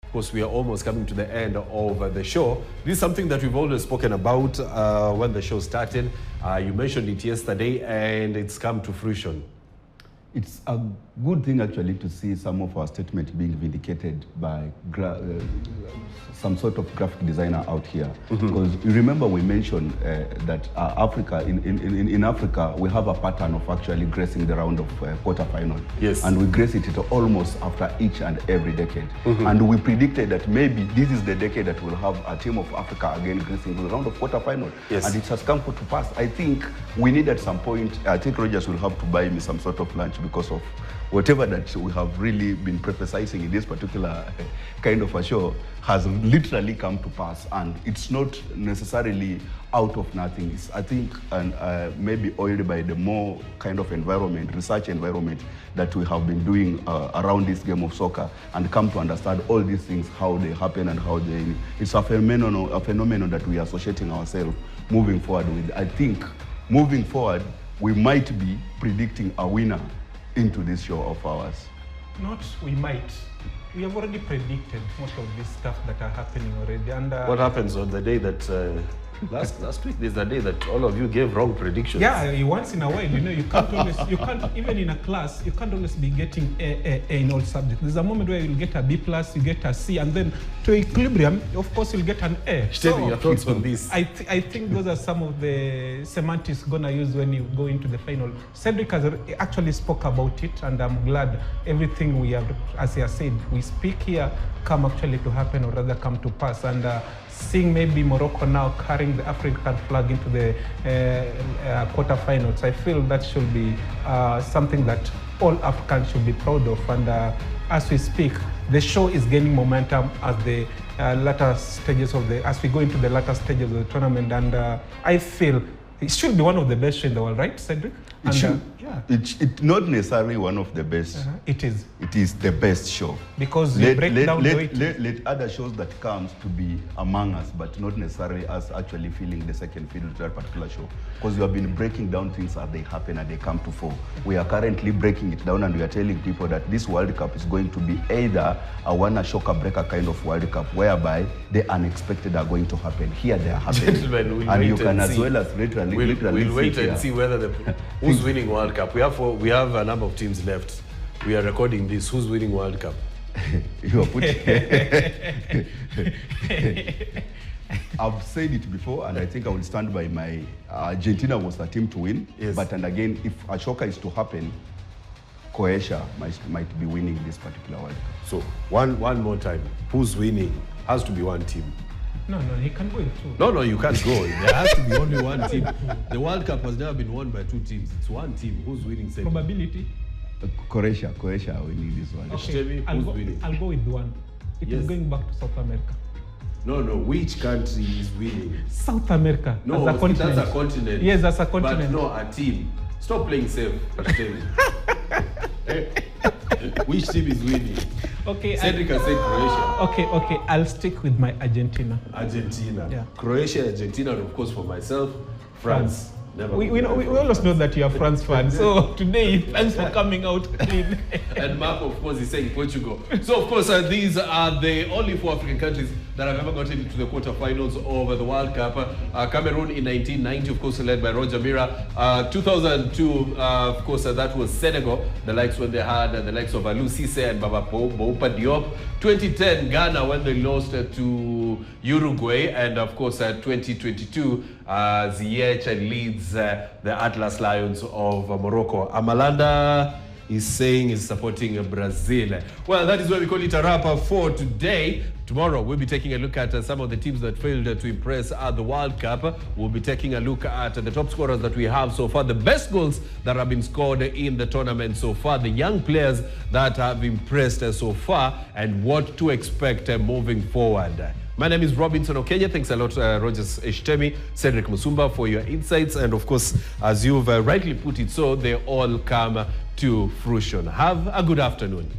Of course, we are almost coming to the end of the show. This is something that we've always spoken about when the show started. You mentioned it yesterday, and it's come to fruition. It's a good thing, actually, to see some of our statements being vindicated by some sort of graphic designer out here. Because you remember we mentioned that Africa, in Africa, we have a pattern of actually gracing the round of quarterfinal. Yes. And we grace it almost after each and every decade. And we predicted that maybe this is the decade that we'll have a team of Africa again gracing the round of quarterfinal. Yes. And it has come to pass. I think we need at some point, I think Rogers will have to buy me some sort of lunch because of whatever that we have really been prophesizing in this particular kind of a show has literally come to pass, and it's not necessarily out of nothing. It's, I think, maybe oiled by the more kind of environment, research environment that we have been doing around this game of soccer, and come to understand all these things, how they happen and how they. It's a phenomenon that we are associating ourselves moving forward with. I think moving forward, we might be predicting a winner into this show of ours. Not we might. We have already predicted most of this stuff that are happening already. And what happens on the day that last week? There's the day that all of you gave wrong predictions. Yeah, once in a while, you can't always, even in a class, you can't always be getting A in all subjects. There's a moment where you'll get a B+, you get a C, and then to equilibrium, of course, you'll get an A. Tell me your thoughts on this. I think those are some of the semantics gonna use when you go into the final. Cedric has actually spoke about it, and I'm glad everything we have, as he has said, we speak here, come actually to happen, or rather come to pass. And seeing maybe Morocco now carrying the African flag into the quarterfinals, I feel that should be something that all Africans should be proud of. And as we speak, the show is gaining momentum as the latter stages of as we go into the latter stages of the tournament. And I feel it should be one of the best shows in the world, right, Cedric? It should. Yeah. It's not necessarily one of the best. It is. It is the best show. Because you break down the weight. Let other shows that comes to be among us, but not necessarily us actually feeling the second fiddle to that particular show. Because we have been breaking down things as they happen and they come to fore. We are currently breaking it down, and we are telling people that this World Cup is going to be either a one-shocker breaker kind of World Cup, whereby the unexpected are going to happen. Here they are happening. Gentlemen, we'll and wait you can and as see. Well as literally We'll wait and here. see whether who's winning World Cup. We have a number of teams left. We are recording this. Who's winning World Cup? You are putting. I've said it before, and I think I will stand by my. Argentina was the team to win. Yes. But and again, if a shocker is to happen, Croatia might be winning this particular World Cup. So one more time. Who's winning? Has to be one team. No, he can go in two. No, you can't go. There has to be only one team. The World Cup has never been won by two teams. It's one team. Who's winning? Probability. Croatia winning this one. Okay. I'll go with one. It is going back to South America. No. Which country is winning? South America. No, as a continent. that's a continent. Yes, that's a continent. But no, a team. Stop playing safe. Which team is winning? Okay. Cedric has said Croatia. Okay. I'll stick with my Argentina. Argentina. Yeah. Croatia, Argentina, and of course for myself, France. We always know that you are France fans. So today, thanks for coming out clean. And Mark, of course, is saying Portugal. So, of course, these are the only 4 African countries that have ever gotten into the quarterfinals of the World Cup. Cameroon in 1990, of course, led by Roger Milla. 2002, of course, that was Senegal, the likes when they had the likes of Aliou Cisse and Baba Bouba Diop. 2010, Ghana, when they lost to Uruguay. And, of course, 2022, Ziyech leads the Atlas Lions of Morocco. Amalanda is saying he's supporting Brazil. Well, that is where we call it a wrap for today. Tomorrow, we'll be taking a look at some of the teams that failed to impress at the World Cup. We'll be taking a look at the top scorers that we have so far, the best goals that have been scored in the tournament so far, the young players that have impressed so far, and what to expect moving forward. My name is Robinson Okenya. Thanks a lot, Rogers Eshtemi, Cedric Musumba, for your insights. And of course, as you've rightly put it, so they all come to fruition. Have a good afternoon.